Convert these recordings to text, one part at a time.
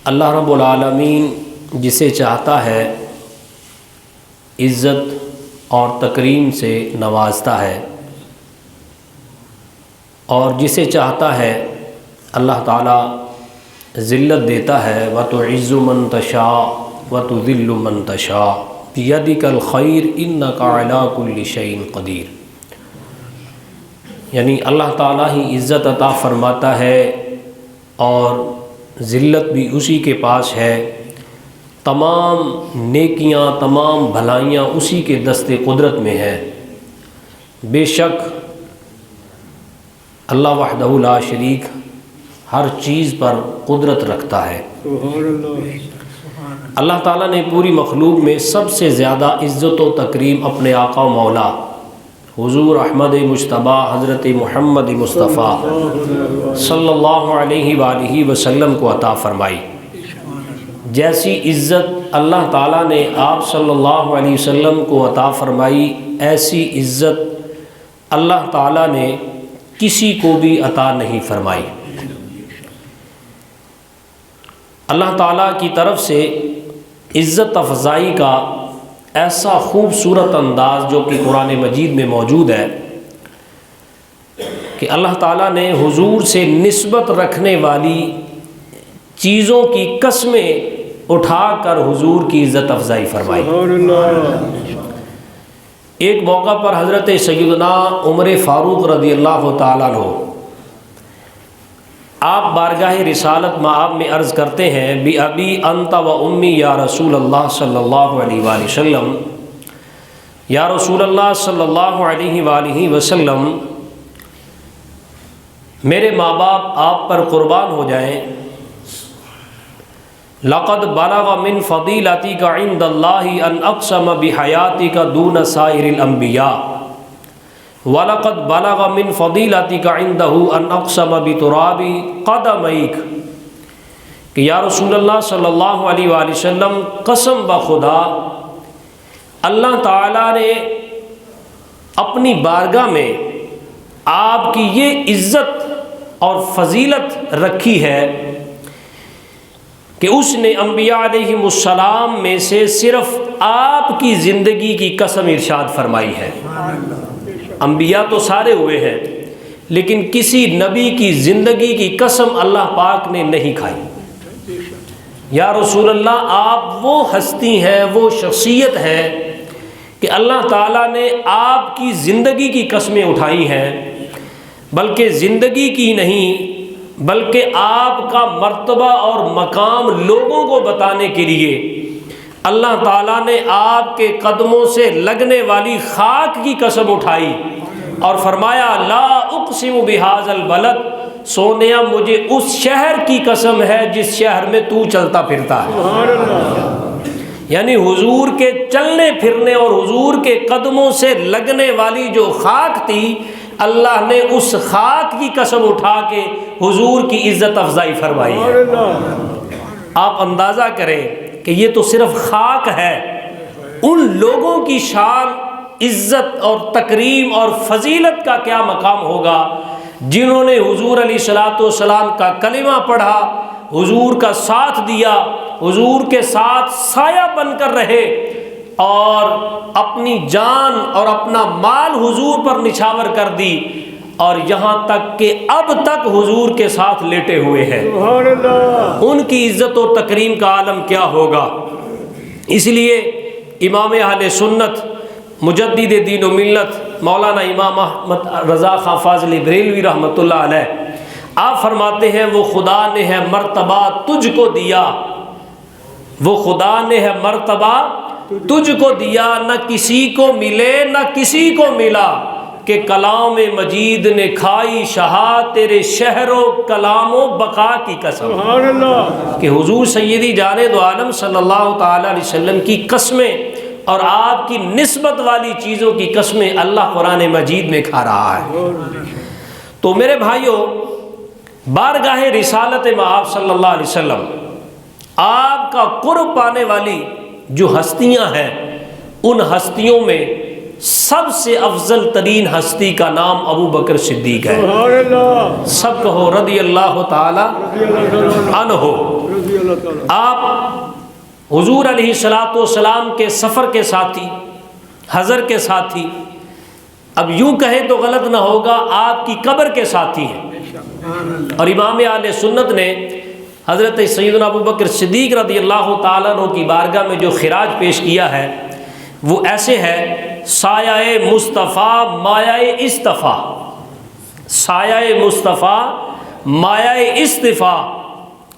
اللہ رب العالمین جسے چاہتا ہے عزت اور تکریم سے نوازتا ہے، اور جسے چاہتا ہے اللہ تعالیٰ ذلت دیتا ہے۔ وَتُعِزُّ مَن تَشَاءُ وَتُذِلُّ مَن تَشَاءُ بِيَدِكَ الْخَيْرُ إِنَّكَ عَلَىٰ كُلِّ شَيْءٍ قَدِيرٌ۔ یعنی اللہ تعالیٰ ہی عزت عطا فرماتا ہے اور ذلت بھی اسی کے پاس ہے، تمام نیکیاں تمام بھلائیاں اسی کے دست قدرت میں ہے۔ بے شک اللہ وحدہ لا شریک ہر چیز پر قدرت رکھتا ہے۔ اللہ تعالیٰ نے پوری مخلوق میں سب سے زیادہ عزت و تکریم اپنے آقا و مولا حضور احمد مجتبیٰ حضرت محمد مصطفیٰ صلی اللہ علیہ وآلہ وسلم کو عطا فرمائی۔ جیسی عزت اللہ تعالیٰ نے آپ صلی اللہ علیہ وسلم کو عطا فرمائی، ایسی عزت اللہ تعالیٰ نے کسی کو بھی عطا نہیں فرمائی۔ اللہ تعالیٰ کی طرف سے عزت افزائی کا ایسا خوبصورت انداز جو کہ قرآن مجید میں موجود ہے کہ اللہ تعالیٰ نے حضور سے نسبت رکھنے والی چیزوں کی قسمیں اٹھا کر حضور کی عزت افزائی فرمائی۔ ایک موقع پر حضرت سیدنا عمر فاروق رضی اللہ تعالیٰ عنہ آپ بارگاہ رسالت مآب میں عرض کرتے ہیں، بِأَبِي أَنْتَ وَأُمِّي یا رسول اللہ صلی اللہ علیہ وآلہ وسلم، یا رسول اللہ صلی اللہ علیہ وآلہ وسلم، میرے ماں باپ آپ پر قربان ہو جائیں۔ لَقَدْ بَلَغَ مِنْ فَضِيلَتِكَ عِنْدَ اللَّهِ أَنْ أَقْسَمَ بِحَيَاتِكَ دُونَ سَائِرِ الْأَنْبِيَاءِ وَلَقَدْ بَلَغَ مِنْ فَضِيلَتِكَ عِنْدَهُ أَنْ أَقْسَمَ بِتُرَابِ قَدَمَيْكَ کہ یا رسول اللہ صلی اللہ علیہ وآلہ وسلم، قسم بخدا اللہ تعالیٰ نے اپنی بارگاہ میں آپ کی یہ عزت اور فضیلت رکھی ہے کہ اس نے انبیاء علیہ السلام میں سے صرف آپ کی زندگی کی قسم ارشاد فرمائی ہے۔ انبیاء تو سارے ہوئے ہیں لیکن کسی نبی کی زندگی کی قسم اللہ پاک نے نہیں کھائی۔ یا رسول اللہ، آپ وہ ہستی ہیں، وہ شخصیت ہے کہ اللہ تعالیٰ نے آپ کی زندگی کی قسمیں اٹھائی ہیں، بلکہ زندگی کی نہیں بلکہ آپ کا مرتبہ اور مقام لوگوں کو بتانے کے لیے اللہ تعالیٰ نے آپ کے قدموں سے لگنے والی خاک کی قسم اٹھائی اور فرمایا، لا اقسم بہذا البلد، سونیا مجھے اس شہر کی قسم ہے جس شہر میں تو چلتا پھرتا ہے۔ یعنی حضور کے چلنے پھرنے اور حضور کے قدموں سے لگنے والی جو خاک تھی، اللہ نے اس خاک کی قسم اٹھا کے حضور کی عزت افزائی فرمائی ہے۔ آپ اندازہ کریں کہ یہ تو صرف خاک ہے، ان لوگوں کی شان، عزت اور تکریم اور فضیلت کا کیا مقام ہوگا جنہوں نے حضور علیہ الصلوۃ والسلام کا کلمہ پڑھا، حضور کا ساتھ دیا، حضور کے ساتھ سایہ بن کر رہے اور اپنی جان اور اپنا مال حضور پر نچھاور کر دی، اور یہاں تک کہ اب تک حضور کے ساتھ لیٹے ہوئے ہیں۔ ان کی عزت و تکریم کا عالم کیا ہوگا۔ اس لیے امام اہل سنت مجدد دین و ملت مولانا امام احمد رضا خان فاضل بریلوی رحمۃ اللہ علیہ آپ فرماتے ہیں، وہ خدا نے ہے مرتبہ تجھ کو دیا، وہ خدا نے ہے مرتبہ تجھ کو دیا، نہ کسی کو ملے نہ کسی کو ملا، کہ کلام مجید نے کھائی شہا تیرے شہر و کلام و بقا کی قسم۔ کہ حضور سیدی جان دو عالم صلی اللہ تعالی علیہ وسلم کی قسمیں اور آپ کی نسبت والی چیزوں کی قسمیں اللہ قرآن مجید میں کھا رہا ہے۔ تو میرے بھائیوں، بارگاہ رسالت مآب صلی اللہ علیہ وسلم آپ کا قرب پانے والی جو ہستیاں ہیں، ان ہستیوں میں سب سے افضل ترین ہستی کا نام ابو بکر صدیق ہے۔ سب کہو رضی اللہ تعالی عنہ۔ آپ حضور علیہ الصلاۃ والسلام کے سفر کے ساتھی، حضر کے ساتھی، اب یوں کہیں تو غلط نہ ہوگا، آپ کی قبر کے ساتھی ہیں۔ اور امام اہل سنت نے حضرت سیدنا ابو بکر صدیق رضی اللہ تعالیٰ عنہ کی بارگاہ میں جو خراج پیش کیا ہے وہ ایسے ہے: سایہ مصطفیٰ مایہ اصطفیٰ، سایہ مصطفیٰ مایہ اصطفیٰ،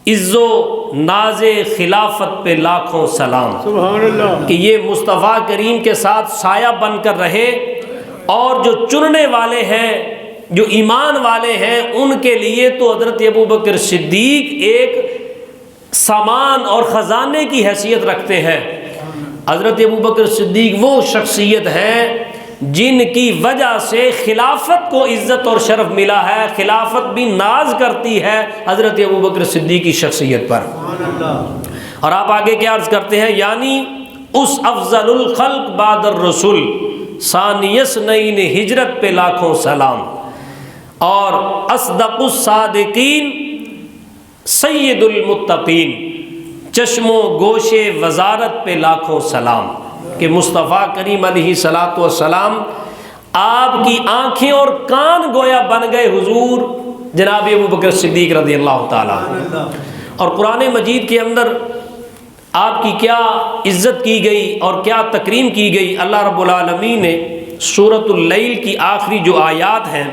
عز و ناز خلافت پہ لاکھوں سلام۔ سبحان اللہ۔ کہ یہ مصطفیٰ کریم کے ساتھ سایہ بن کر رہے، اور جو چننے والے ہیں، جو ایمان والے ہیں، ان کے لیے تو حضرت ابو بکر صدیق ایک سامان اور خزانے کی حیثیت رکھتے ہیں۔ حضرت ابو بکر صدیق وہ شخصیت ہے جن کی وجہ سے خلافت کو عزت اور شرف ملا ہے، خلافت بھی ناز کرتی ہے حضرت ابو بکر صدیق کی شخصیت پر۔ اور آپ آگے کیا عرض کرتے ہیں؟ یعنی اس افضل الخلق بعد الرسول، ثانی اثنین ہجرت پہ لاکھوں سلام، اور اصدق الصادقین سید المتقین، چشم و گوش وزارت پہ لاکھوں سلام۔ کہ مصطفیٰ کریم علیہ الصلاۃ والسلام آپ کی آنکھیں اور کان گویا بن گئے حضور جناب ابو بکر صدیق رضی اللہ تعالیٰ۔ اور قرآن مجید کے اندر آپ کی کیا عزت کی گئی اور کیا تکریم کی گئی، اللہ رب العالمین نے سورۃ اللیل کی آخری جو آیات ہیں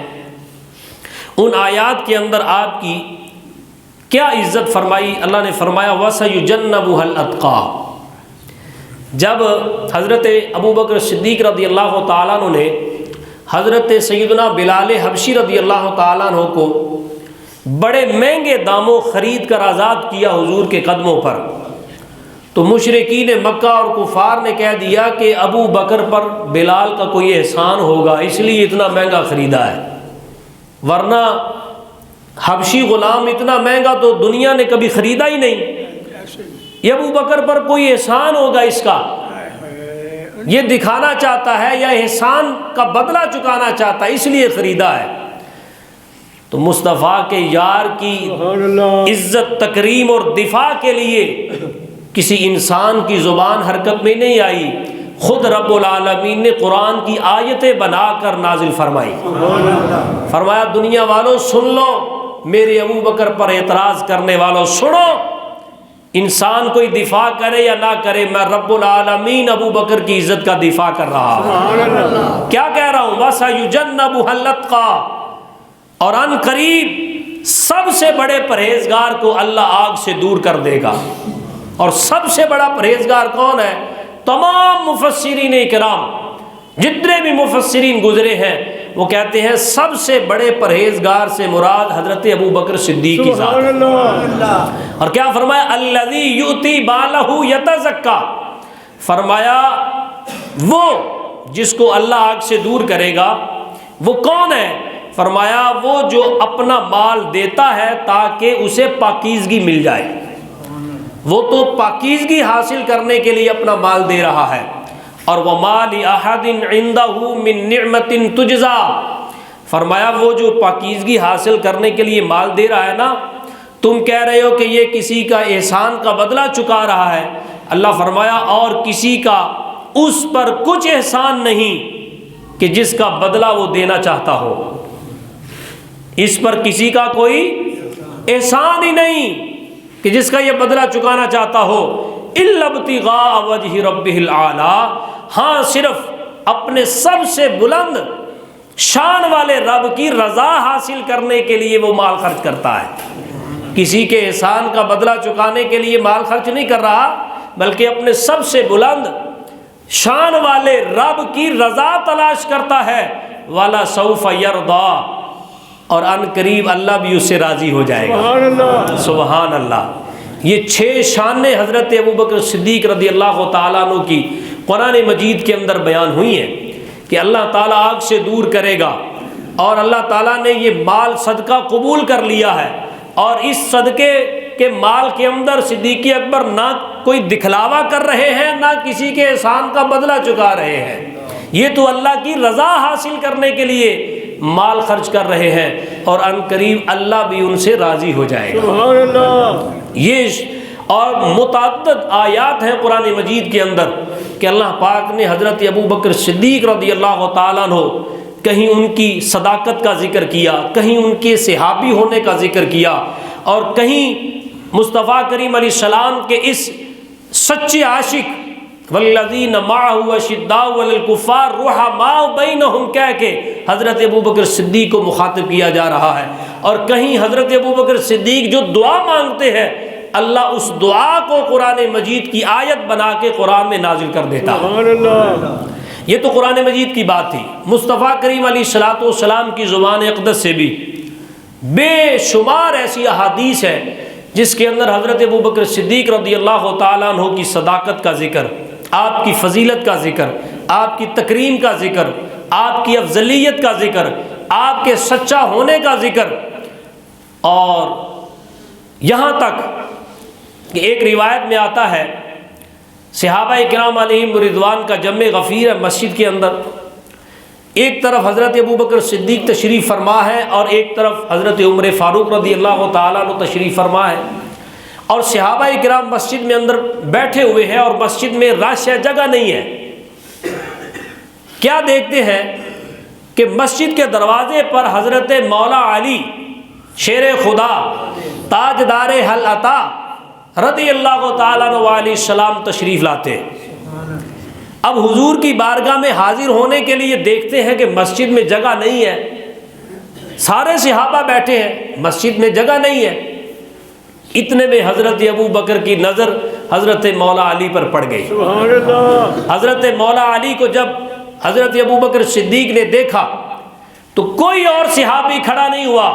ان آیات کے اندر آپ کی کیا عزت فرمائی۔ اللہ نے فرمایا وَسَيُجَنَّبُهَا الْأَتْقَى۔ جب حضرت ابو بکر صدیق رضی اللہ تعالیٰ عنہ نے حضرت سیدنا بلال حبشی رضی اللہ تعالیٰ عنہ کو بڑے مہنگے داموں خرید کر آزاد کیا حضور کے قدموں پر، تو مشرکین مکہ اور کفار نے کہہ دیا کہ ابو بکر پر بلال کا کوئی احسان ہوگا اس لیے اتنا مہنگا خریدا ہے، ورنہ حبشی غلام اتنا مہنگا تو دنیا نے کبھی خریدا ہی نہیں، یہ ابو بکر پر کوئی احسان ہوگا اس کا، یہ دکھانا چاہتا ہے یا احسان کا بدلہ چکانا چاہتا ہے اس لیے خریدا ہے۔ تو مصطفیٰ کے یار کی عزت تکریم اور دفاع کے لیے کسی انسان کی زبان حرکت میں نہیں آئی، خود رب العالمین نے قرآن کی آیتیں بنا کر نازل فرمائی۔ فرمایا دنیا والوں سن لو، میرے ابو بکر پر اعتراض کرنے والوں سنو، انسان کوئی دفاع کرے یا نہ کرے، میں رب العالمین ابو بکر کی عزت کا دفاع کر رہا ہوں۔ کیا کہہ رہا ہوں؟ وَسَيُجَنَّبُهَا الْأَتْقَى، اور ان قریب سب سے بڑے پرہیزگار کو اللہ آگ سے دور کر دے گا۔ اور سب سے بڑا پرہیزگار کون ہے؟ تمام مفسرین کرام جتنے بھی مفسرین گزرے ہیں وہ کہتے ہیں سب سے بڑے پرہیزگار سے مراد حضرت ابو بکر صدیق کی ذات ہے۔ اور کیا فرمایا؟ الذی یؤتی بالہ یتزکا، فرمایا وہ جس کو اللہ آگ سے دور کرے گا وہ کون ہے؟ فرمایا وہ جو اپنا مال دیتا ہے تاکہ اسے پاکیزگی مل جائے، وہ تو پاکیزگی حاصل کرنے کے لیے اپنا مال دے رہا ہے۔ اور وَمَا لِأَحَدٍ عِنْدَهُ مِن نِعْمَةٍ تُجْزَى، فرمایا وہ جو پاکیزگی حاصل کرنے کے لیے مال دے رہا ہے نا، تم کہہ رہے ہو کہ یہ کسی کا احسان کا بدلہ چکا رہا ہے، اللہ فرمایا اور کسی کا اس پر کچھ احسان نہیں کہ جس کا بدلہ وہ دینا چاہتا ہو، اس پر کسی کا کوئی احسان ہی نہیں کہ جس کا یہ بدلہ چکانا چاہتا ہو، إِلَّا ابْتِغَاءَ وَجْهِ رَبِّهِ الْأَعْلَىٰ، ہاں صرف اپنے سب سے بلند شان والے رب کی رضا حاصل کرنے کے لیے وہ مال خرچ کرتا ہے، کسی کے احسان کا بدلہ چکانے کے لیے مال خرچ نہیں کر رہا، بلکہ اپنے سب سے بلند شان والے رب کی رضا تلاش کرتا ہے۔ وَلَا سَوْفَ يَرْضَىٰ، اور ان قریب اللہ بھی اس سے راضی ہو جائے گا۔ سبحان اللہ۔ یہ 6 شانیں حضرت ابو بکر صدیق رضی اللہ تعالیٰ عنہ کی قرآن مجید کے اندر بیان ہوئی ہیں کہ اللہ تعالیٰ آگ سے دور کرے گا، اور اللہ تعالیٰ نے یہ مال صدقہ قبول کر لیا ہے، اور اس صدقے کے مال کے اندر صدیق اکبر نہ کوئی دکھلاوا کر رہے ہیں نہ کسی کے احسان کا بدلہ چکا رہے ہیں، یہ تو اللہ کی رضا حاصل کرنے کے لیے مال خرچ کر رہے ہیں، اور ان قریب اللہ بھی ان سے راضی ہو جائے گا۔ یہ اور متعدد آیات ہیں قرآن مجید کے اندر کہ اللہ پاک نے حضرت ابو بکر صدیق رضی اللہ تعالیٰ عنہ کہیں ان کی صداقت کا ذکر کیا، کہیں ان کے صحابی ہونے کا ذکر کیا، اور کہیں مصطفیٰ کریم علیہ السلام کے اس سچے عاشق والذین معہ اشداء علی الکفار رحماء بینہم کہہ کے حضرت ابو بکر صدیق کو مخاطب کیا جا رہا ہے، اور کہیں حضرت ابو بکر صدیق جو دعا مانگتے ہیں اللہ اس دعا کو قرآن مجید کی آیت بنا کے قرآن میں نازل کر دیتا ہے۔ یہ تو قرآن مجید کی بات تھی۔ مصطفیٰ کریم علیہ الصلوۃ والسلام کی زبان اقدس سے بھی بے شمار ایسی احادیث ہے جس کے اندر حضرت ابو بکر صدیق رضی اللہ تعالیٰ عنہ کی صداقت کا ذکر، آپ کی فضیلت کا ذکر، آپ کی تکریم کا ذکر، آپ کی افضلیت کا ذکر، آپ کے سچا ہونے کا ذکر، اور یہاں تک کہ ایک روایت میں آتا ہے صحابہ کرام علیہم رضوان کا جمع غفیر ہے مسجد کے اندر، ایک طرف حضرت ابو بکر صدیق تشریف فرما ہے اور ایک طرف حضرت عمر فاروق رضی اللہ تعالیٰ عنہ تشریف فرما ہے، اور صحابہ کرام مسجد میں اندر بیٹھے ہوئے ہیں اور مسجد میں رش ہے، جگہ نہیں ہے۔ کیا دیکھتے ہیں کہ مسجد کے دروازے پر حضرت مولا علی شیر خدا تاجدار حل عطا رضی اللہ تعالیٰ عنہ علیہ السلام تشریف لاتے ہیں۔ اب حضور کی بارگاہ میں حاضر ہونے کے لیے دیکھتے ہیں کہ مسجد میں جگہ نہیں ہے، سارے صحابہ بیٹھے ہیں، مسجد میں جگہ نہیں ہے۔ اتنے میں حضرت ابو بکر کی نظر حضرت مولا علی پر پڑ گئی۔ حضرت مولا علی کو جب حضرت ابو بکر صدیق نے دیکھا تو کوئی اور صحابی کھڑا نہیں ہوا۔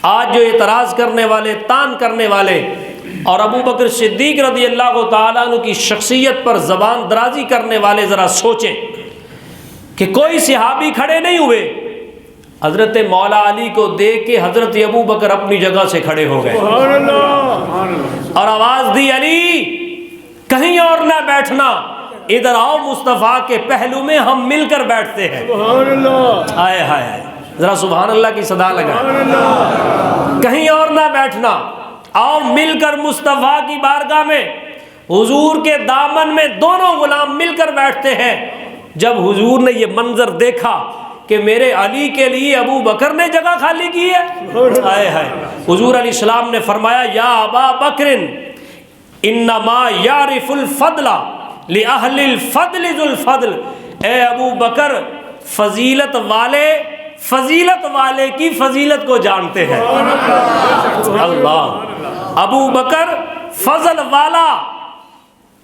آج جو اعتراض کرنے والے، تان کرنے والے اور ابو بکر صدیق رضی اللہ تعالیٰ عنہ کی شخصیت پر زبان درازی کرنے والے ذرا سوچیں کہ کوئی صحابی کھڑے نہیں ہوئے، حضرت مولا علی کو دیکھ کے حضرت ابو بکر اپنی جگہ سے کھڑے ہو گئے اور آواز دی، علی کہیں اور نہ بیٹھنا، ادھر آؤ مصطفیٰ کے پہلو میں ہم مل کر بیٹھتے ہیں۔ ہائے ہائے، ذرا سبحان اللہ کی صدا لگائیں۔ کہیں اور نہ بیٹھنا، آؤ مل کر مصطفیٰ کی بارگاہ میں حضور کے دامن میں دونوں غلام مل کر بیٹھتے ہیں۔ جب حضور نے یہ منظر دیکھا کہ میرے علی کے لیے ابو بکر نے جگہ خالی کی ہے، ہائے ہائے، حضور علیہ السلام نے فرمایا یا ابا بکر انما یعرف الفضل لأہل الفضل ذو الفضل، اے ابو بکر فضیلت والے کی فضیلت کو جانتے ہیں۔ اللہ، ابو بکر فضل والا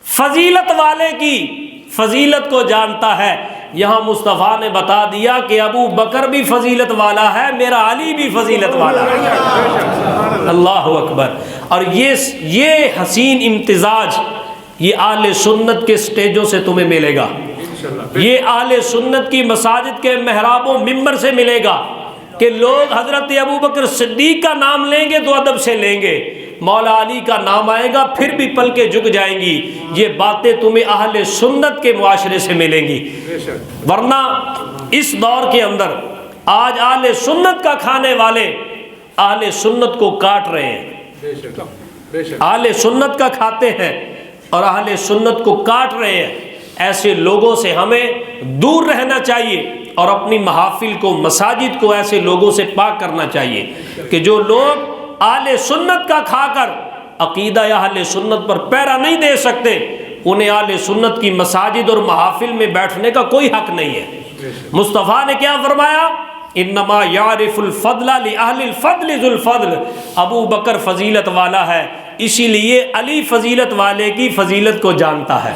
فضیلت والے کی فضیلت کو جانتا ہے۔ یہاں مصطفیٰ نے بتا دیا کہ ابو بکر بھی فضیلت والا ہے، میرا علی بھی فضیلت والا ہے۔ اللہ اکبر۔ اور یہ حسین امتزاج یہ اہل سنت کے سٹیجوں سے تمہیں ملے گا، یہ اہل سنت کی مساجد کے محراب و ممبر سے ملے گا کہ لوگ حضرت ابو بکر صدیق کا نام لیں گے تو ادب سے لیں گے، مولا علی کا نام آئے گا پھر بھی پلکیں جھک جائیں گی۔ یہ باتیں تمہیں اہل سنت کے معاشرے سے ملیں گی، ورنہ اس دور کے اندر آج اہل سنت کا کھانے والے اہل سنت کو کاٹ رہے ہیں، اہل سنت کا کھاتے ہیں اور اہل سنت کو کاٹ رہے ہیں۔ ایسے لوگوں سے ہمیں دور رہنا چاہیے اور اپنی محافل کو، مساجد کو ایسے لوگوں سے پاک کرنا چاہیے کہ جو لوگ اہل سنت کا کھا کر عقیدہ اہل سنت پر پیرا نہیں دے سکتے، انہیں اہل سنت کی مساجد اور محافل میں بیٹھنے کا کوئی حق نہیں ہے۔ مصطفیٰ نے کیا فرمایا؟ انما یعرف الفضل لأہل الفضل ذو الفضل، ابو بکر فضیلت والا ہے، اسی لیے علی فضیلت والے کی فضیلت کو جانتا ہے،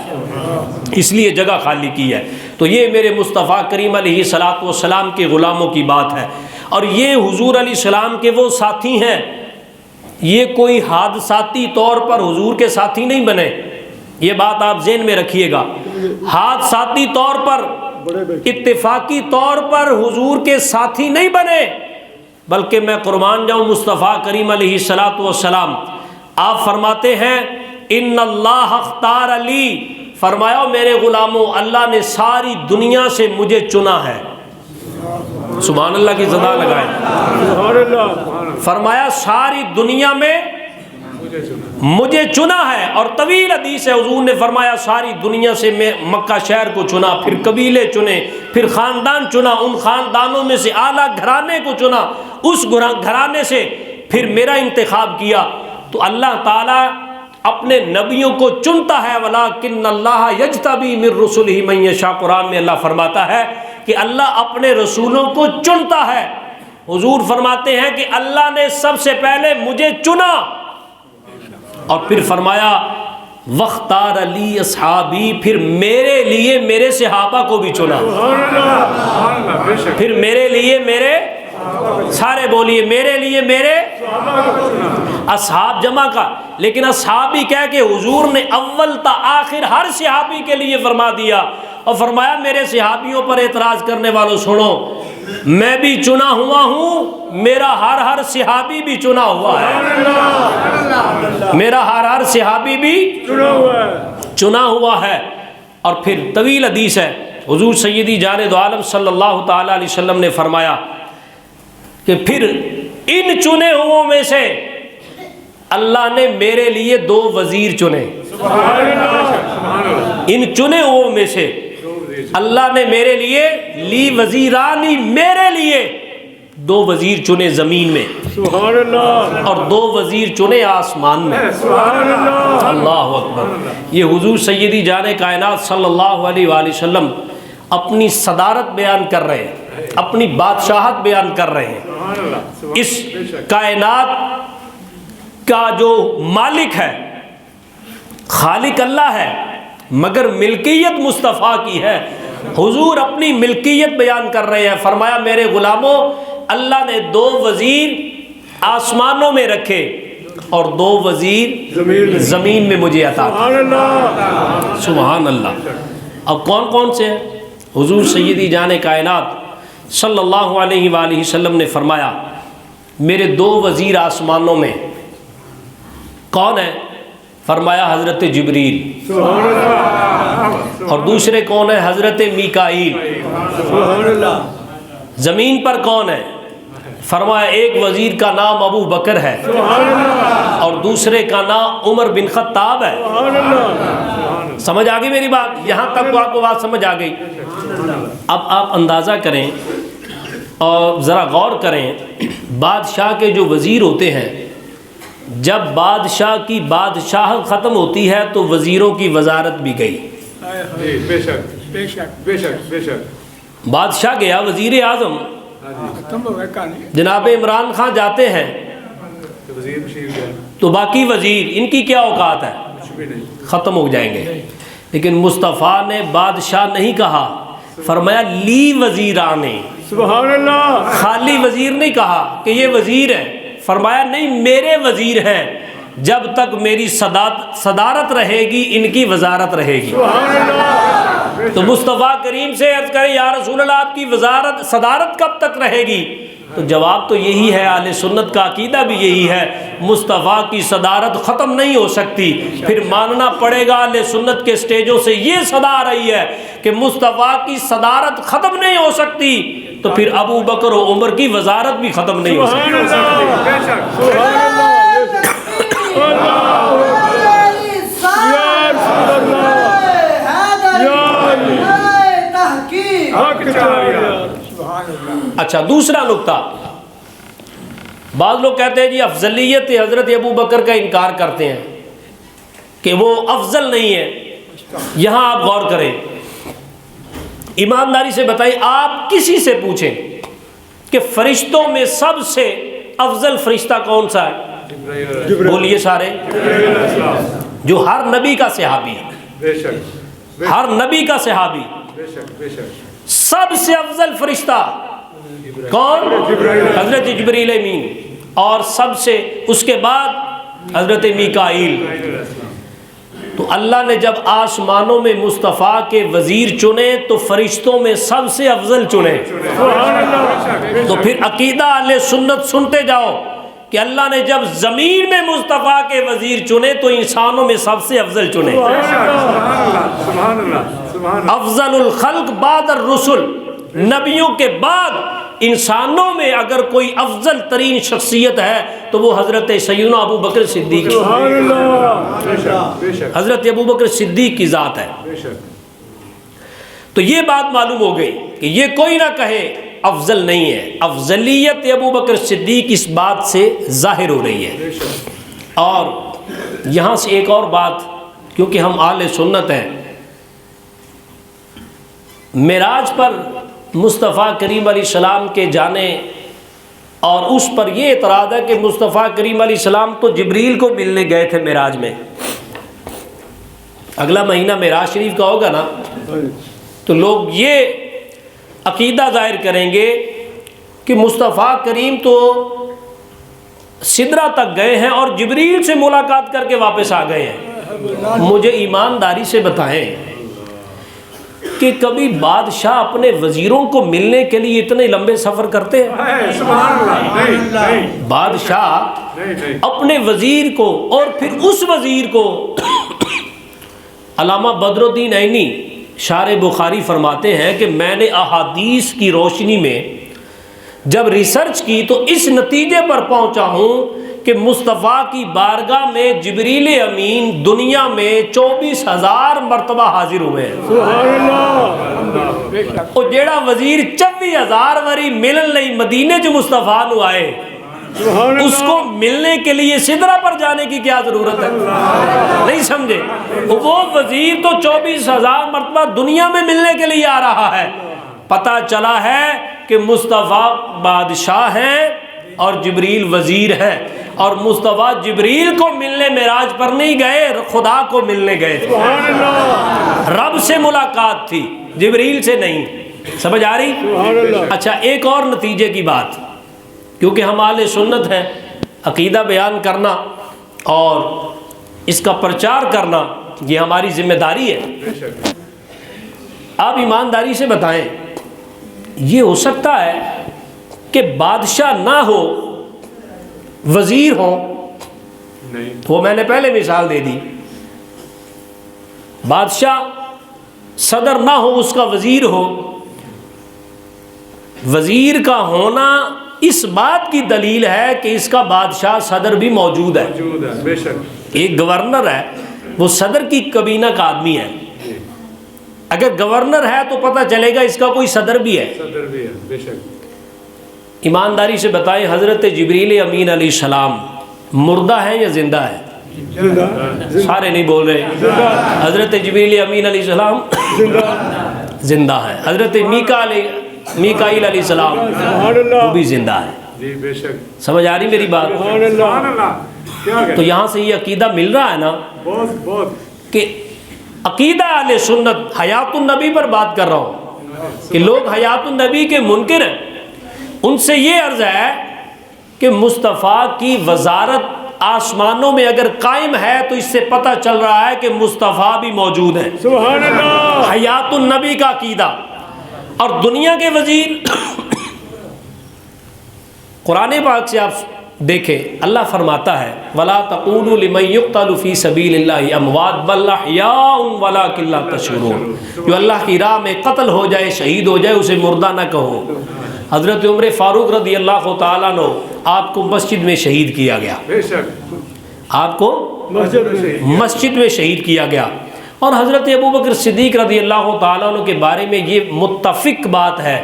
اس لیے جگہ خالی کی ہے۔ تو یہ میرے مصطفیٰ کریم علیہ الصلوۃ والسلام کے غلاموں کی بات ہے، اور یہ حضور علیہ السلام کے وہ ساتھی ہیں، یہ کوئی حادثاتی طور پر حضور کے ساتھی نہیں بنے، یہ بات آپ ذہن میں رکھیے گا۔ حادثاتی طور پر، اتفاقی طور پر حضور کے ساتھی نہیں بنے، بلکہ میں قربان جاؤں مصطفیٰ کریم علیہ الصلوۃ والسلام، آپ فرماتے ہیں ان اللہ اختار علی، فرمایا میرے غلاموں اللہ نے ساری دنیا سے مجھے چنا ہے۔ سبحان اللہ کی صدا لگائیں۔ فرمایا ساری دنیا میں مجھے چنا ہے. اور طویل حدیث ہے, حضور نے فرمایا ساری دنیا سے میں مکہ شہر کو چنا, پھر قبیلے چنے, پھر خاندان چنا, ان خاندانوں میں سے اعلیٰ گھرانے کو چنا, اس گھرانے سے پھر میرا انتخاب کیا. تو اللہ تعالیٰ اپنے نبیوں کو چنتا ہے. وَلَٰكِنَّ اللَّهَ يَجْتَبِي مِن رُّسُلِهِ مَن يَشَاءُ. قرآن میں اللہ فرماتا ہے کہ اللہ اپنے رسولوں کو چنتا ہے. حضور فرماتے ہیں کہ اللہ نے سب سے پہلے مجھے چنا اور پھر فرمایا وَاخْتَارَ لِي أَصْحَابِي, پھر میرے لیے میرے صحابہ کو بھی چنا. پھر میرے لیے میرے, سارے بولیے میرے لیے میرے اصحاب جمع کا, لیکن اصحابی کہہ کے حضور نے اول تا آخر ہر صحابی کے لیے فرما دیا اور فرمایا میرے صحابیوں پر اعتراض کرنے والوں سنو, میں بھی چنا ہوا ہوں, میرا ہر صحابی بھی چنا ہوا ہے, میرا ہر صحابی بھی چنا ہوا ہے. اور پھر طویل حدیث ہے, حضور سیدی جان دو عالم صلی اللہ تعالی علیہ وسلم نے فرمایا کہ پھر ان چنے ہوں میں سے اللہ نے میرے لیے 2 وزیر چنے. ان چنے ہوں میں سے اللہ نے میرے لیے لی وزیرانی, میرے لیے 2 وزیر چنے زمین میں اور 2 وزیر چنے آسمان میں. اللہ اکبر. یہ حضور سیدی جان کائنات صلی اللہ علیہ وآلہ وسلم اپنی صدارت بیان کر رہے ہیں, اپنی بادشاہت بیان کر رہے ہیں. اس کائنات کا جو مالک ہے, خالق اللہ ہے, مگر ملکیت مصطفیٰ کی ہے. حضور اپنی ملکیت بیان کر رہے ہیں. فرمایا میرے غلاموں, اللہ نے 2 وزیر آسمانوں میں رکھے اور 2 وزیر زمین میں مجھے عطا کیے. سبحان اللہ. اب کون کون سے ہیں؟ حضور سیدی جان کائنات صلی اللہ علیہ وآلہ وسلم نے فرمایا میرے 2 وزیر آسمانوں میں کون ہیں؟ فرمایا حضرت جبریل, اور دوسرے کون ہیں؟ حضرت میکائیل. زمین پر کون ہے؟ فرمایا ایک وزیر کا نام ابو بکر ہے اور دوسرے کا نام عمر بن خطاب ہے. سمجھ آ گئی میری بات؟ یہاں تک آپ کو بات سمجھ آ گئی. اب آپ اندازہ کریں اور ذرا غور کریں, بادشاہ کے جو وزیر ہوتے ہیں, جب بادشاہ کی بادشاہت ختم ہوتی ہے تو وزیروں کی وزارت بھی گئی. بے شک بے شک بے شک بے شک. بادشاہ گیا, وزیر اعظم جناب عمران خان جاتے ہیں تو باقی وزیر ان کی کیا اوقات ہے؟ ختم ہو جائیں گے. لیکن مصطفیٰ نے بادشاہ نہیں کہا, فرمایا لی وزیرانے. سبحان اللہ. خالی وزیر نہیں کہا کہ یہ وزیر ہے, فرمایا نہیں میرے وزیر ہیں, جب تک میری صدارت رہے گی ان کی وزارت رہے گی. تو مصطفیٰ کریم سے عرض کریں یا رسول اللہ آپ کی وزارت صدارت کب تک رہے گی؟ تو جواب تو یہی ہے, اہل سنت کا عقیدہ بھی یہی ہے, مصطفیٰ کی صدارت ختم نہیں ہو سکتی. پھر ماننا پڑے گا اہل سنت کے سٹیجوں سے یہ صدا آ رہی ہے کہ مصطفیٰ کی صدارت ختم نہیں ہو سکتی, تو پھر ابو بکر و عمر کی وزارت بھی ختم نہیں ہو سکتی. اچھا دوسرا نقطہ, بعض لوگ کہتے ہیں جی افضلیت حضرت ابو بکر کا انکار کرتے ہیں کہ وہ افضل نہیں ہے. یہاں آپ غور کریں, ایمانداری سے بتائیں, آپ کسی سے پوچھیں کہ فرشتوں میں سب سے افضل فرشتہ کون سا ہے؟ بولیے سارے. جو ہر نبی کا صحابی ہے, ہر نبی کا صحابی, سب سے افضل فرشتہ کون؟ حضرت جبریل امین, اور سب سے اس کے بعد حضرت میکائیل. تو اللہ نے جب آسمانوں میں مصطفیٰ کے وزیر چنے تو فرشتوں میں سب سے افضل چنے. تو پھر عقیدہ اہل سنت سنتے جاؤ کہ اللہ نے جب زمین میں مصطفیٰ کے وزیر چنے تو انسانوں میں سب سے افضل چنے. افضل الخلق بعد الرسل, نبیوں کے بعد انسانوں میں اگر کوئی افضل ترین شخصیت ہے تو وہ حضرت سیدنا ابو بکر صدیق، سبحان اللہ، بے شک بے شک حضرت ابو بکر صدیق کی ذات ہے۔ بے شک تو یہ بات معلوم ہو گئی کہ یہ کوئی نہ کہے افضل نہیں ہے، افضلیت ابو بکر صدیق اس بات سے ظاہر ہو رہی ہے۔ بے شک اور یہاں سے ایک اور بات، کیونکہ ہم اہل سنت ہیں، معراج پر مصطفیٰ کریم علیہ السلام کے جانے اور اس پر یہ اعتراض ہے کہ مصطفیٰ کریم علیہ السلام تو جبریل کو ملنے گئے تھے معراج میں۔ اگلا مہینہ معراج شریف کا ہوگا نا، تو لوگ یہ عقیدہ ظاہر کریں گے کہ مصطفیٰ کریم تو سدرہ تک گئے ہیں اور جبریل سے ملاقات کر کے واپس آ گئے ہیں۔ مجھے ایمانداری سے بتائیں کہ کبھی بادشاہ اپنے وزیروں کو ملنے کے لیے اتنے لمبے سفر کرتے ہیں؟ سبحان اللہ، نہیں نہیں بادشاہ نہیں اپنے وزیر کو، اور پھر اس وزیر کو علامہ بدر الدین عینی شارح بخاری فرماتے ہیں کہ میں نے احادیث کی روشنی میں جب ریسرچ کی تو اس نتیجے پر پہنچا ہوں کہ مصطفیٰ کی بارگاہ میں جبریل امین دنیا میں 24,000 مرتبہ حاضر ہوئے ہیں۔ سبحان اللہ، بے شک اور جیڑا وزیر 24,000 واری ملن لئی مدینے جو مصطفیٰ نو آئے، سبحان اللہ، اس کو ملنے کے لیے سدرہ پر جانے کی کیا ضرورت ہے؟ نہیں سمجھے؟ وہ وزیر تو 24,000 مرتبہ دنیا میں ملنے کے لیے آ رہا ہے۔ پتہ چلا ہے کہ مصطفیٰ بادشاہ ہیں اور جبریل وزیر ہے، اور مصطفیٰ جبریل کو ملنے معراج پر نہیں گئے، خدا کو ملنے گئے تھے۔ سبحان اللہ، رب سے ملاقات تھی، جبریل سے نہیں۔ سمجھ آ رہی؟ سبحان اللہ۔ اچھا، ایک اور نتیجے کی بات، کیونکہ ہم اہل سنت ہیں، عقیدہ بیان کرنا اور اس کا پرچار کرنا یہ ہماری ذمہ داری ہے۔ بے شک آپ ایمانداری سے بتائیں، یہ ہو سکتا ہے کہ بادشاہ نہ ہو وزیر ہو؟ نہیں، وہ میں نے پہلے مثال دے دی، بادشاہ صدر نہ ہو، اس کا وزیر ہو۔ وزیر کا ہونا اس بات کی دلیل ہے کہ اس کا بادشاہ صدر بھی موجود ہے۔ موجود ہے، بے شک ایک گورنر ہے، وہ صدر کی کابینہ کا آدمی ہے۔ اگر گورنر ہے تو پتہ چلے گا اس کا کوئی صدر بھی ہے۔ صدر بھی ہے، بے شک ایمانداری سے بتائیں، حضرت جبریل امین علیہ السلام مردہ ہیں یا زندہ ہیں؟ سارے نہیں بول رہے۔ حضرت جبریل امین علیہ السلام زندہ ہیں۔ حضرت میکائیل علیہ السلام سبحان اللہ، وہ بھی زندہ ہیں۔ جی بے شک سمجھ آ رہی میری بات؟ سبحان اللہ، کیا تو کہتے یہاں سے یہ عقیدہ مل رہا ہے نا بہت بہت کہ عقیدہ اہل سنت، حیات النبی پر بات کر رہا ہوں کہ لوگ حیات النبی کے منکر ہیں، ان سے یہ عرض ہے کہ مصطفیٰ کی وزارت آسمانوں میں اگر قائم ہے تو اس سے پتہ چل رہا ہے کہ مصطفیٰ بھی موجود ہیں۔ سبحان اللہ، حیات النبی کا عقیدہ۔ اور دنیا کے وزیر، قرآن پاک سے آپ دیکھیں، اللہ فرماتا ہے وَلَا تَقُولُوا لِمَن يُقْتَلُ فِي سَبِيلِ اللَّهِ أَمْوَاتٌ بَلْ أَحْيَاءٌ وَلَٰكِن لَّا تَشْعُرُونَ۔ جو اللہ کی راہ میں قتل ہو جائے، شہید ہو جائے، اسے مردہ نہ کہو۔ حضرت عمر فاروق رضی اللہ تعالیٰ عنہ، آپ کو مسجد میں شہید کیا گیا، بے شک آپ کو مسجد میں شہید کیا گیا۔ اور حضرت ابو بکر صدیق رضی اللہ تعالیٰ عنہ کے بارے میں یہ متفق بات ہے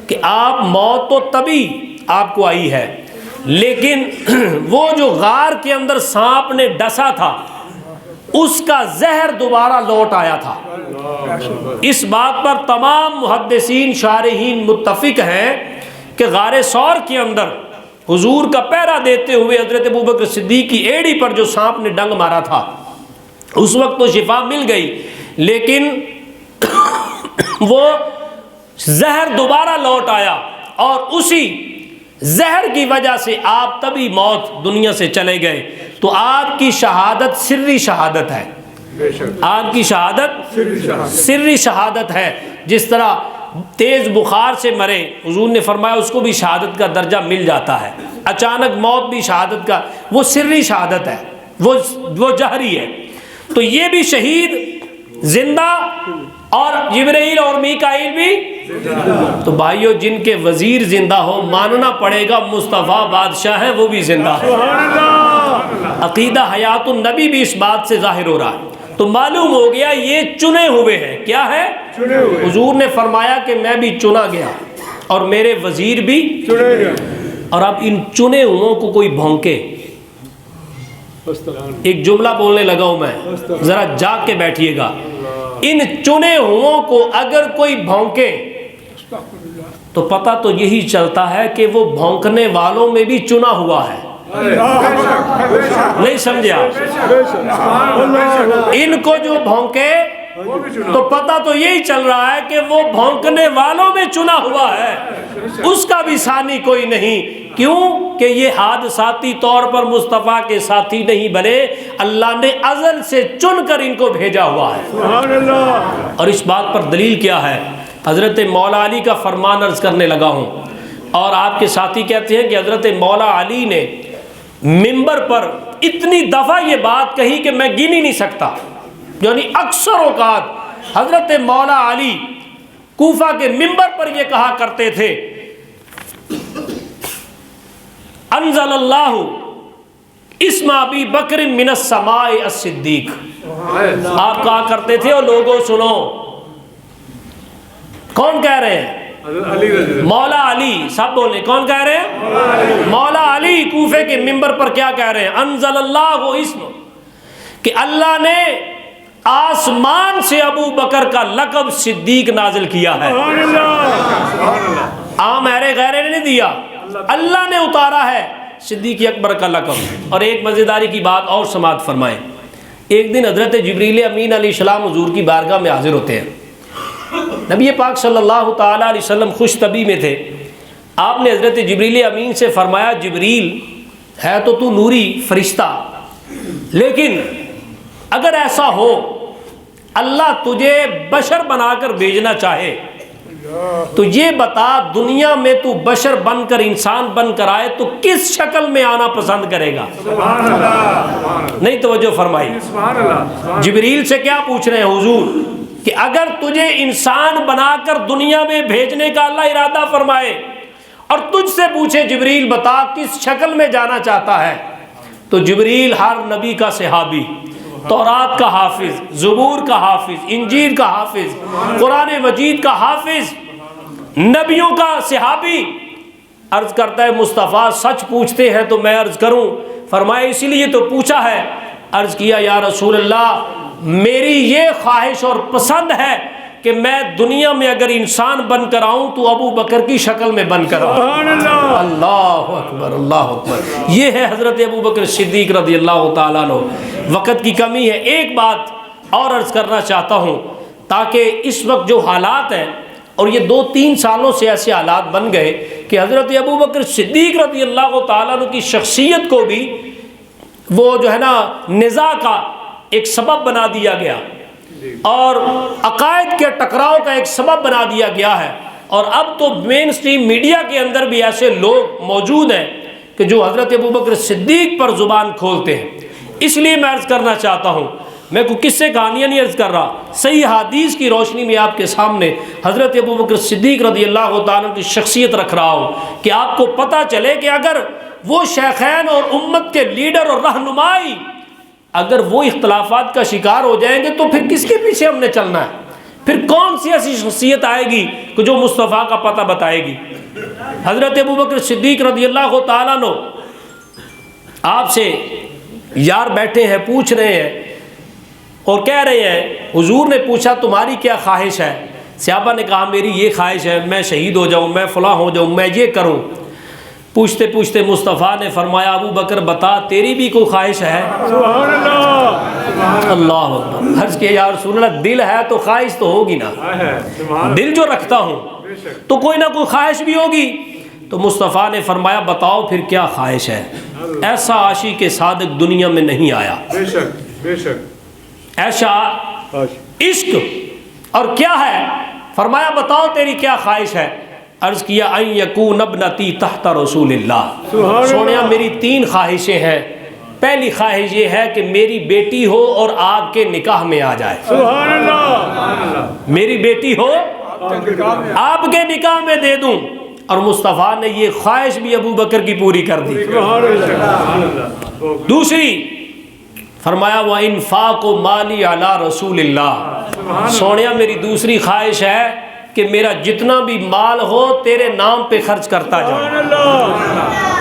کہ آپ موت تو تبھی آپ کو آئی ہے، لیکن وہ جو غار کے اندر سانپ نے ڈسا تھا اس کا زہر دوبارہ لوٹ آیا تھا۔ اس بات پر تمام محدثین شارحین متفق ہیں کہ غار ثور کے اندر حضور کا پہرا دیتے ہوئے حضرت ابوبکر صدیق کی ایڑی پر جو سانپ نے ڈنگ مارا تھا اس وقت تو شفا مل گئی، لیکن وہ زہر دوبارہ لوٹ آیا اور اسی زہر کی وجہ سے آپ تبھی موت دنیا سے چلے گئے۔ تو آپ کی شہادت سری شہادت ہے، بے شک آپ کی شہادت سری شہادت ہے۔ جس طرح تیز بخار سے مرے، حضور نے فرمایا اس کو بھی شہادت کا درجہ مل جاتا ہے، اچانک موت بھی شہادت کا، وہ سری شہادت ہے، وہ جہری ہے۔ تو یہ بھی شہید زندہ اور جبرائیل اور میکائیل بھی تو بھائیو جن کے وزیر زندہ ہو ماننا پڑے گا مصطفیٰ بادشاہ ہے، وہ بھی زندہ ہے۔ عقیدہ حیات النبی بھی اس بات سے ظاہر ہو رہا ہے۔ تو معلوم ہو گیا یہ چنے ہوئے ہیں۔ کیا ہے؟ حضور نے فرمایا کہ میں بھی چنا گیا اور میرے وزیر بھی چنے گئے۔ اور اب ان چنے ہوئوں کو کوئی بھونکے، ایک جملہ بولنے لگا ہوں میں، ذرا جاگ کے بیٹھیے گا۔ ان چنے ہوئوں کو اگر کوئی بھونکے تو پتہ تو یہی چلتا ہے کہ وہ بھونکنے والوں میں بھی چنا ہوا ہے۔ نہیں سمجھا؟ ان کو جو بھونکے تو پتہ تو یہی چل رہا ہے کہ وہ بھونکنے والوں میں چنا ہوا ہے، اس کا بھی ثانی کوئی نہیں۔ کیوں کہ یہ حادثاتی طور پر مصطفیٰ کے ساتھی نہیں بنے، اللہ نے ازل سے چن کر ان کو بھیجا ہوا ہے۔ اور اس بات پر دلیل کیا ہے؟ حضرت مولا علی کا فرمان عرض کرنے لگا ہوں، اور آپ کے ساتھی کہتے ہیں کہ حضرت مولا علی نے منبر پر اتنی دفعہ یہ بات کہی کہ میں گن ہی نہیں سکتا، یعنی اکثر اوقات حضرت مولا علی کوفہ کے منبر پر یہ کہا کرتے تھے، انزل اللہ اسم ابی بکر من السماء الصدیق۔ آپ کہا کرتے تھے اور لوگوں سنو، کون کہہ رہے ہیں؟ مولا علی۔ سب بولے کون کہہ رہے ہیں؟ مولا علی کوفے کے منبر پر کیا کہہ رہے ہیں؟ انزل اللہ اسم، کہ اللہ نے آسمان سے ابو بکر کا لقب صدیق نازل کیا ہے۔ عام ایرے غیرے نے نہیں دیا، اللہ نے اتارا ہے صدیق اکبر کا لقب۔ اور ایک مزیداری کی بات اور سماعت فرمائیں۔ ایک دن حضرت جبریل امین علیہ السلام حضور کی بارگاہ میں حاضر ہوتے ہیں۔ نبی پاک صلی اللہ تعالیٰ علیہ وسلم خوش طبی میں تھے۔ آپ نے حضرت جبریل امین سے فرمایا، جبریل ہے تو نوری فرشتہ، لیکن اگر ایسا ہو اللہ تجھے بشر بنا کر بھیجنا چاہے تو یہ بتا دنیا میں تو بشر بن کر انسان بن کر آئے تو کس شکل میں آنا پسند کرے گا؟ نہیں توجہ فرمائی۔ جبریل سے کیا پوچھ رہے ہیں حضور کہ اگر تجھے انسان بنا کر دنیا میں بھیجنے کا اللہ ارادہ فرمائے اور تجھ سے پوچھے جبریل بتا کس شکل میں جانا چاہتا ہے، تو جبریل ہر نبی کا صحابی، تورات کا حافظ، زبور کا حافظ، انجیل کا حافظ، قرآن مجید کا حافظ، نبیوں کا صحابی، عرض کرتا ہے مصطفیٰ سچ پوچھتے ہیں تو میں عرض کروں؟ فرمایا اسی لیے تو پوچھا ہے۔ عرض کیا یا رسول اللہ میری یہ خواہش اور پسند ہے کہ میں دنیا میں اگر انسان بن کر آؤں تو ابو بکر کی شکل میں بن کر آؤں۔ اللہ اکبر، اللہ اکبر۔ یہ ہے حضرت ابو بکر صدیق رضی اللہ تعالیٰ عنہ۔ وقت کی کمی ہے، ایک بات اور عرض کرنا چاہتا ہوں تاکہ اس وقت جو حالات ہیں، اور یہ 2-3 سالوں سے ایسے حالات بن گئے کہ حضرت ابو بکر صدیق رضی اللہ تعالیٰ عنہ کی شخصیت کو بھی وہ جو ہے نا نزاع کا ایک سبب بنا دیا گیا اور عقائد کے ٹکراؤ کا ایک سبب بنا دیا گیا ہے۔ اور اب تو مین سٹریم میڈیا کے اندر بھی ایسے لوگ موجود ہیں کہ جو حضرت ابو بکر صدیق پر زبان کھولتے ہیں۔ اس لیے میں عرض کرنا چاہتا ہوں، میں کوئی قصے کہانیاں نہیں عرض کر رہا، صحیح حدیث کی روشنی میں آپ کے سامنے حضرت ابو بکر صدیق رضی اللہ تعالیٰ کی شخصیت رکھ رہا ہوں کہ آپ کو پتہ چلے کہ اگر وہ شیخین اور امت کے لیڈر اور رہنمائی اگر وہ اختلافات کا شکار ہو جائیں گے تو پھر کس کے پیچھے ہم نے چلنا ہے؟ پھر کون سی ایسی شخصیت آئے گی کہ جو مصطفیٰ کا پتہ بتائے گی؟ حضرت ابو بکر صدیق رضی اللہ تعالیٰ عنہ آپ سے یار بیٹھے ہیں، پوچھ رہے ہیں اور کہہ رہے ہیں، حضور نے پوچھا تمہاری کیا خواہش ہے؟ صحابہ نے کہا میری یہ خواہش ہے میں شہید ہو جاؤں، میں فلاں ہو جاؤں، میں یہ کروں۔ پوچھتے پوچھتے مصطفیٰ نے فرمایا ابو بکر بتا تیری بھی کوئی خواہش ہے؟ سبحان اللہ، اللہ اکبر۔ عرض کیا یا رسول اللہ دل ہے تو خواہش تو ہوگی نا، دل جو رکھتا ہوں تو کوئی نہ کوئی خواہش بھی ہوگی۔ تو مصطفیٰ نے فرمایا بتاؤ پھر کیا خواہش ہے؟ ایسا عاشق صادق دنیا میں نہیں آیا، بے شک بے شک، ایسا عشق۔ اور کیا ہے؟ فرمایا بتاؤ تیری کیا خواہش ہے؟ عرض کیا ان یکون ابنتی تحت رسول اللہ۔ سونیا میری 3 خواہشیں ہیں۔ پہلی خواہش یہ ہے کہ میری بیٹی ہو اور آپ کے نکاح میں آ جائے، سبحان اللہ، میری بیٹی ہو آپ کے نکاح میں دے دوں. اور مصطفیٰ نے یہ خواہش بھی ابو بکر کی پوری کر دی. دوسری فرمایا وَإِنفَاقُ مَالِي عَلَى رَسُولِ اللَّهِ. سونیا میری دوسری خواہش ہے کہ میرا جتنا بھی مال ہو تیرے نام پہ خرچ کرتا جاؤں.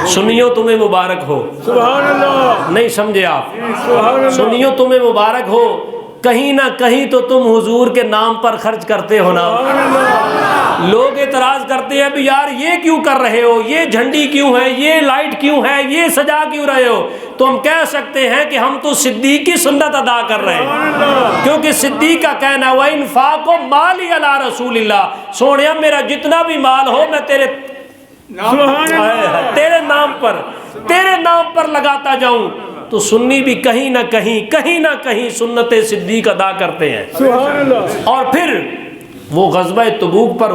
سنیو تمہیں مبارک ہو. نہیں سمجھے آپ؟ سنیو تمہیں مبارک ہو. کہیں نہ کہیں تو تم حضور کے نام پر خرچ کرتے ہو نا. لوگ اعتراض کرتے ہیں بھی یار یہ کیوں کر رہے ہو, یہ جھنڈی کیوں ہے, یہ لائٹ کیوں ہے, یہ سجا کیوں رہے ہو. تو ہم کہہ سکتے ہیں کہ ہم تو صدیق کی سنت ادا کر رہے ہیں, کیونکہ صدیق کا کہنا ہے وَإِنفَاقُ مَالِي عَلَى رَسُولِ اللَّهِ. سونیا میرا جتنا بھی مال ہو میں تیرے نام پر لگاتا جاؤں. تو سنی بھی کہیں نہ کہیں سنت صدیق ادا کرتے ہیں. اور پھر وہ غزوہ تبوک پر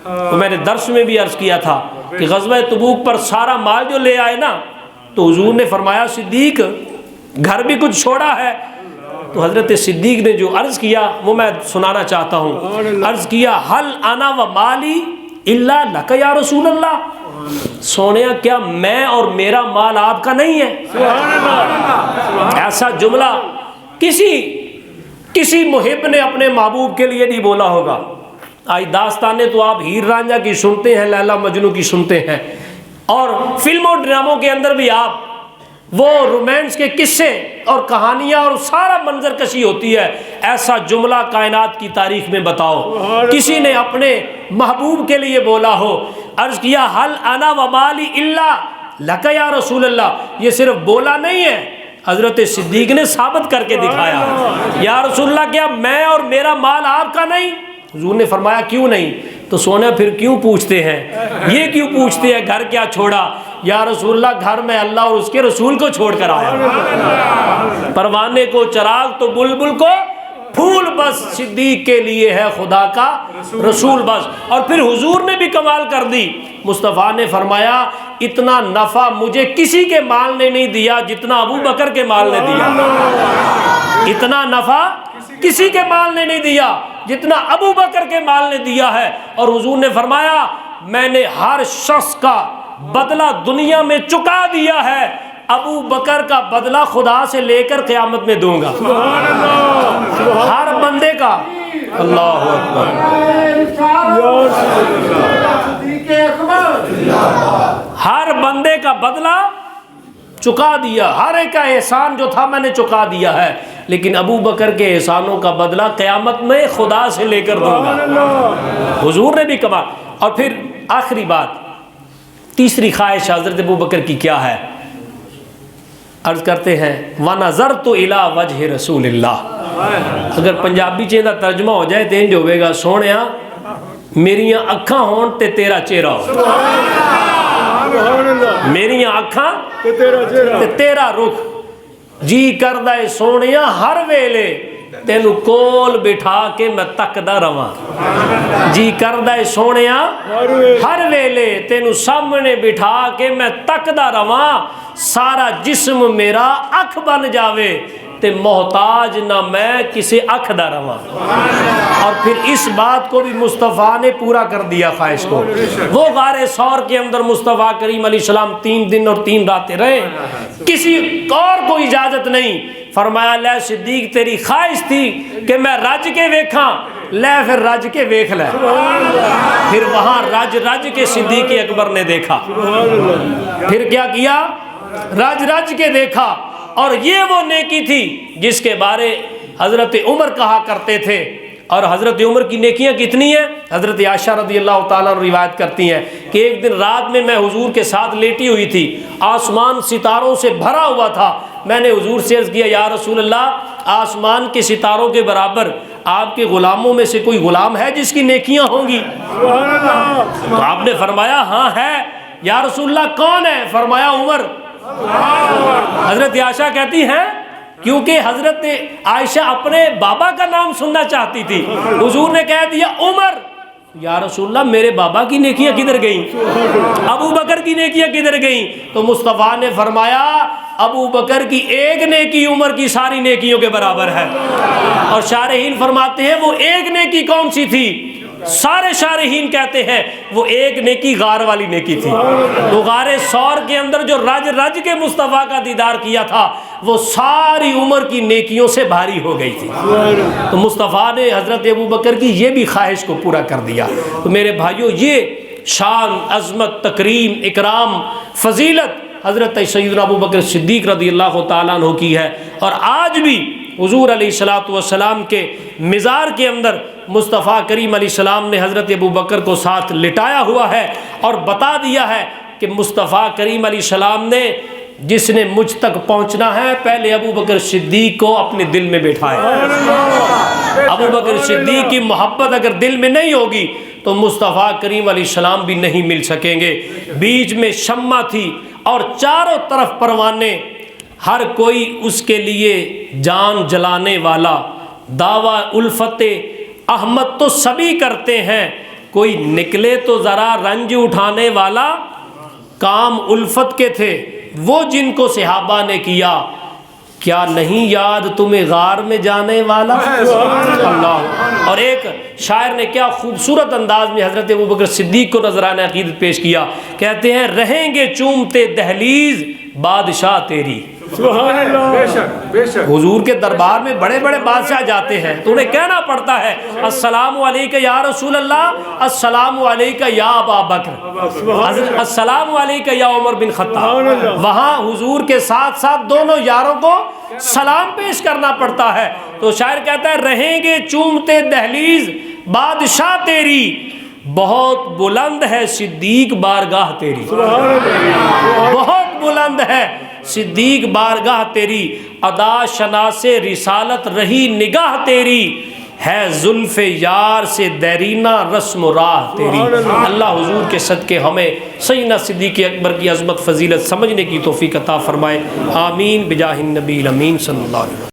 تو میں نے درس میں بھی عرض کیا تھا کہ غزوہ تبوک پر سارا مال جو لے آئے نا, تو حضور نے فرمایا صدیق گھر بھی کچھ چھوڑا ہے. تو حضرت صدیق نے جو عرض کیا وہ میں سنانا چاہتا ہوں. عرض کیا حل انا و مالی الا لک یا رسول اللہ. سونیا کیا میں اور میرا مال آپ کا نہیں ہے؟ ایسا جملہ کسی محب نے اپنے محبوب کے لیے نہیں بولا ہوگا. آج داستانیں تو آپ ہیر رانجھا کی سنتے ہیں, لیلا مجنوں کی سنتے ہیں, اور فلموں ڈراموں کے اندر بھی آپ وہ رومانس کے قصے اور کہانیاں اور سارا منظر کشی ہوتی ہے. ایسا جملہ کائنات کی تاریخ میں بتاؤ کسی نے اپنے محبوب کے لیے بولا ہو. عرض کیا حل انا و مالی الا لک یا رسول اللہ. یہ صرف بولا نہیں ہے, حضرت صدیق نے ثابت کر کے دکھایا. یا رسول اللہ کیا میں اور میرا مال آپ کا نہیں؟ حضور نے فرمایا کیوں نہیں. تو سونا پھر کیوں پوچھتے ہیں, یہ کیوں پوچھتے ہیں گھر کیا چھوڑا؟ یا رسول اللہ گھر میں اللہ اور اس کے رسول کو چھوڑ کر آیا. پروانے کو چراغ تو بلبل کو پھول, بس صدیق کے لیے ہے خدا کا رسول بس. اور پھر حضور نے بھی کمال کر دی. مصطفیٰ نے فرمایا اتنا نفع مجھے کسی کے مال نے نہیں دیا جتنا ابو بکر کے مال نے دیا. اتنا نفع کسی کے مال نے نہیں دیا جتنا ابو بکر کے مال نے دیا ہے. اور حضور نے فرمایا میں نے ہر شخص کا بدلہ دنیا میں چکا دیا ہے, ابو بکر کا بدلہ خدا سے لے کر قیامت میں دوں گا. ہر بندے کا. اللہ اکبر. ہر بندے کا بدلہ چکا دیا, ہر ایک کا احسان جو تھا میں نے چکا دیا ہے, لیکن ابو بکر کے احسانوں کا بدلہ قیامت میں خدا سے لے کر دوں گا. حضور نے بھی کمال. اور پھر آخری بات, تیسری خواہش حضرت ابو بکر کی کیا ہے؟ عرض کرتے ہیں وَنَظَرْتُ إِلَىٰ وَجْهِ رَسُولِ اللَّهِ. اگر پنجابی چیزا ترجمہ ہو جائے تو انج ہوئے گا سونیا میریاں اکھاں ہون تے تیرا چہرہ ہو. میریاں اکھاں تے تیرا رخ. جی کردہ سونیا ہر ویلے تینو کول بٹھا کے میں تکدا رواں. جی کردہ سونیا ہر ویلے تینو سامنے بٹھا کے میں تکدا رواں. سارا جسم میرا اکھ بن جاوے تے محتاج نہ میں کسی اکھ دا رواں. اور پھر اس بات کو بھی مصطفیٰ نے پورا کر دیا خواہش کو. وہ غار ثور کے اندر مصطفیٰ کریم علیہ السلام 3 دن اور 3 راتیں رہے, کسی اور کو اجازت نہیں. فرمایا لے صدیق تیری خواہش تھی کہ میں رج کے ویکھاں, لے پھر رج کے ویکھ لے. پھر وہاں رج کے صدیق اکبر نے دیکھا. پھر کیا کیا؟ رج کے دیکھا. اور یہ وہ نیکی تھی جس کے بارے حضرت عمر کہا کرتے تھے. اور حضرت عمر کی نیکیاں کتنی ہیں؟ حضرت عائشہ رضی اللہ تعالیٰ روایت کرتی ہیں کہ ایک دن رات میں حضور کے ساتھ لیٹی ہوئی تھی, آسمان ستاروں سے بھرا ہوا تھا. میں نے حضور سے عرض کیا یا رسول اللہ آسمان کے ستاروں کے برابر آپ کے غلاموں میں سے کوئی غلام ہے جس کی نیکیاں ہوں گی؟ تو آپ نے فرمایا ہاں ہے. یا رسول اللہ کون ہے؟ فرمایا عمر. حضرت عائشہ کہتی ہیں کیونکہ حضرت عائشہ اپنے بابا کا نام سننا چاہتی تھی, حضور نے کہہ دیا عمر. یا رسول اللہ میرے بابا کی نیکیاں کدھر گئیں؟ ابو بکر کی نیکیاں کدھر گئیں؟ تو مصطفیٰ نے فرمایا ابو بکر کی ایک نیکی عمر کی ساری نیکیوں کے برابر ہے. اور شارحین فرماتے ہیں وہ ایک نیکی کون سی تھی؟ سارے شارحین کہتے ہیں وہ ایک نیکی غار والی نیکی تھی. تو غار ثور کے اندر جو رج رج کے مصطفیٰ کا دیدار کیا تھا وہ ساری عمر کی نیکیوں سے بھاری ہو گئی تھی. تو مصطفیٰ نے حضرت ابوبکر کی یہ بھی خواہش کو پورا کر دیا. تو میرے بھائیوں، یہ شان، عظمت، تکریم، اکرام، فضیلت حضرت سیدنا ابوبکر صدیق رضی اللہ تعالیٰ عنہ کی ہے. اور آج بھی حضور علیہ الصلوۃ والسلام کے مزار کے اندر مصطفیٰ کریم علیہ السلام نے حضرت ابوبکر کو ساتھ لٹایا ہوا ہے اور بتا دیا ہے کہ مصطفیٰ کریم علیہ السلام نے جس نے مجھ تک پہنچنا ہے پہلے ابوبکر صدیق کو اپنے دل میں بیٹھائے. ابوبکر صدیق کی محبت اگر دل میں نہیں ہوگی تو مصطفیٰ کریم علیہ السلام بھی نہیں مل سکیں گے. بیچ میں شمع تھی اور چاروں طرف پروانے، ہر کوئی اس کے لیے جان جلانے والا. دعویٰ الفت احمد تو سبھی کرتے ہیں، کوئی نکلے تو ذرا رنج اٹھانے والا. کام الفت کے تھے وہ جن کو صحابہ نے کیا، کیا نہیں یاد تمہیں غار میں جانے والا. اللہ. اور ایک شاعر نے کیا خوبصورت انداز میں حضرت ابوبکر صدیق کو نذرانہ عقیدت پیش کیا. کہتے ہیں رہیں گے چومتے دہلیز بادشاہ تیری. سبحان اللہ. بے شک بے شک. حضور کے دربار میں بڑے بڑے بادشاہ جاتے ہیں تو انہیں کہنا پڑتا ہے السلام علیکہ یا رسول اللہ، السلام علیکہ یا ابا بکر، السلام علیکہ یا عمر بن خطاب. وہاں حضور کے ساتھ ساتھ دونوں یاروں کو سلام پیش کرنا پڑتا ہے. تو شاعر کہتا ہے رہیں گے چومتے دہلیز بادشاہ تیری، بہت بلند ہے صدیق بارگاہ تیری. بہت بلند ہے صدیق بارگاہ تیری، ادا شناس رسالت رہی نگاہ تیری، ہے زلف یار سے دیرینہ رسم و راہ تیری. اللہ حضور کے صدقے ہمیں سیدنا صدیق اکبر کی عظمت فضیلت سمجھنے کی توفیق عطا فرمائے. آمین بجاہ النبی الامین صلی اللہ علیہ وسلم.